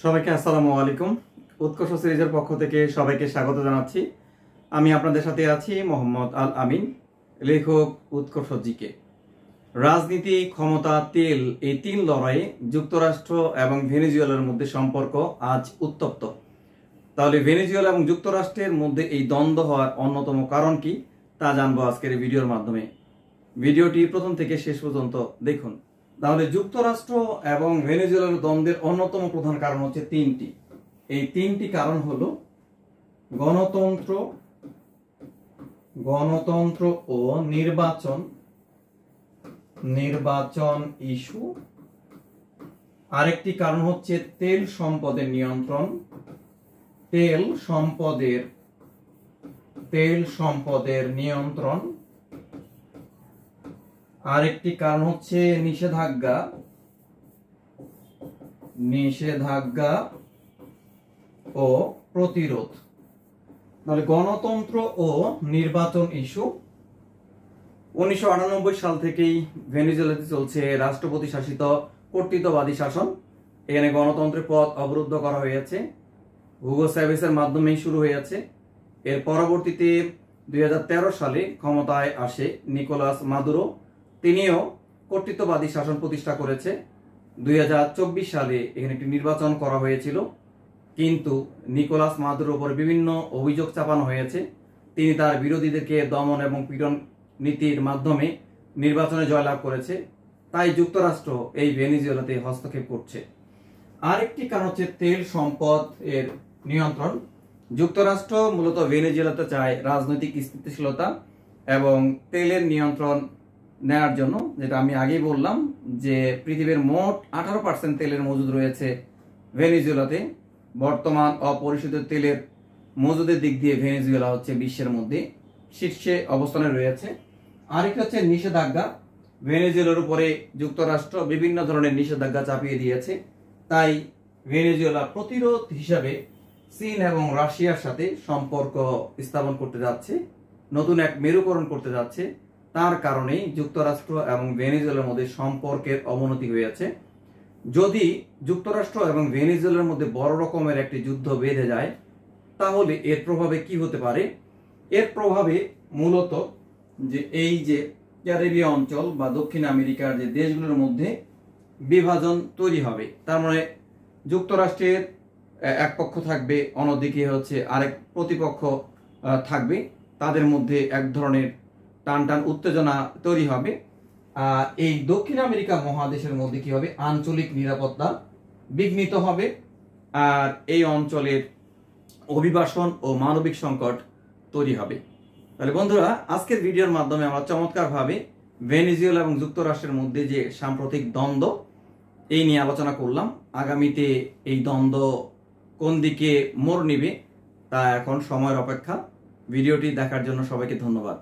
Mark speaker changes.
Speaker 1: সবাইকে আসসালামু আলাইকুম। উৎকর্ষ সিরিজের পক্ষ থেকে সবাইকে স্বাগত জানাচ্ছি। আমি আপনাদের সাথে আছি মোহাম্মদ আল আমিন, লেখক উৎকর্ষ জিকে। রাজনীতি, ক্ষমতা, তেল, এই তিন লড়াইয়ে যুক্তরাষ্ট্র এবং ভেনেজুয়েলার মধ্যে সম্পর্ক আজ উত্তপ্ত। তাহলে ভেনেজুয়েলা এবং যুক্তরাষ্ট্রের মধ্যে এই দ্বন্দ্ব হওয়ার অন্যতম কারণ কি তা জানবো আজকের এই ভিডিওর মাধ্যমে। ভিডিওটি প্রথম থেকে শেষ পর্যন্ত দেখুন। তাহলে যুক্তরাষ্ট্র এবং ভেনেজুয়েলার দ্বন্দ্বের অন্যতম প্রধান কারণ হচ্ছে তিনটি। এই তিনটি কারণ হলো গণতন্ত্র ও নির্বাচন ইস্যু। আরেকটি কারণ হচ্ছে তেল সম্পদের নিয়ন্ত্রণ, তেল সম্পদের নিয়ন্ত্রণ। আরেকটি কারণ হচ্ছে নিষেধাজ্ঞা ও প্রতিরোধ। তাহলে গণতন্ত্র ও নির্বাচন ইস্যু। 1998 সাল থেকেই ভেনেজুয়েলাতে চলছে রাষ্ট্রপতি শাসিত কর্তৃত্ববাদী শাসন। এখানে গণতন্ত্রের পথ অবরুদ্ধ করা হয়েছে, হুগো চাভেজের মাধ্যমেই শুরু হয়েছে। এর পরবর্তীতে 2013 সালে ক্ষমতায় আসে নিকোলাস মাদুরো। তিনিও কর্তৃত্ববাদী শাসন প্রতিষ্ঠা করেছে। 2024 সালে এখানে একটি নির্বাচন করা হয়েছিল, কিন্তু নিকোলাস মাদুরোর উপর বিভিন্ন অভিযোগ চাপানো হয়েছে। তিনি তার বিরোধীদেরকে দমন এবং পীড়ন নীতির মাধ্যমে নির্বাচনে জয়লাভ করেছে। তাই যুক্তরাষ্ট্র এই ভেনেজুয়েলাতে হস্তক্ষেপ করছে। আরেকটি কারণ হচ্ছে তেল সম্পদ এর নিয়ন্ত্রণ। যুক্তরাষ্ট্র মূলত ভেনেজুয়েলাতে চায় রাজনৈতিক স্থিতিশীলতা এবং তেলের নিয়ন্ত্রণ নেওয়ার জন্য। যেটা আমি আগেই বললাম যে পৃথিবীর মোট 18% তেলের মজুদ রয়েছে ভেনেজুয়েলাতে। বর্তমান অপরিশোধিত তেলের মজুদের দিক দিয়ে ভেনেজুয়েলা হচ্ছে বিশ্বের মধ্যে শীর্ষে অবস্থানে রয়েছে। আরেকটা হচ্ছে নিষেধাজ্ঞা। ভেনেজুয়েলার উপরে যুক্তরাষ্ট্র বিভিন্ন ধরনের নিষেধাজ্ঞা চাপিয়ে দিয়েছে। তাই ভেনেজুয়েলা প্রতিরোধ হিসাবে চীন এবং রাশিয়ার সাথে সম্পর্ক স্থাপন করতে যাচ্ছে, নতুন এক মেরুকরণ করতে যাচ্ছে। তার কারণেই যুক্তরাষ্ট্র এবং ভেনেজুয়েলার মধ্যে সম্পর্কের অবনতি হয়েছে। যদি যুক্তরাষ্ট্র এবং ভেনেজুয়েলার মধ্যে বড় রকমের একটি যুদ্ধ বেঁধে যায়, তাহলে এর প্রভাবে কি হতে পারে? এর প্রভাবে মূলত যে এই যে ক্যারিবীয় অঞ্চল বা দক্ষিণ আমেরিকার যে দেশগুলোর মধ্যে বিভাজন তৈরি হবে। তার মানে যুক্তরাষ্ট্রের এক পক্ষ থাকবে, অন্যদিকে হচ্ছে আরেক প্রতিপক্ষ থাকবে। তাদের মধ্যে এক ধরনের টান উত্তেজনা তৈরি হবে। আর এই দক্ষিণ আমেরিকা মহাদেশের মধ্যে কি হবে? আঞ্চলিক নিরাপত্তা বিঘ্নিত হবে। আর এই অঞ্চলের অভিবাসন ও মানবিক সংকট তৈরি হবে। তাহলে বন্ধুরা, আজকের ভিডিওর মাধ্যমে আমরা চমৎকারভাবে ভেনেজুয়েলা এবং যুক্তরাষ্ট্রের মধ্যে যে সাম্প্রতিক দ্বন্দ্ব এই নিয়ে আলোচনা করলাম। আগামীতে এই দ্বন্দ্ব কোন দিকে মোড় নিবে তা এখন সময়ের অপেক্ষা। ভিডিওটি দেখার জন্য সবাইকে ধন্যবাদ।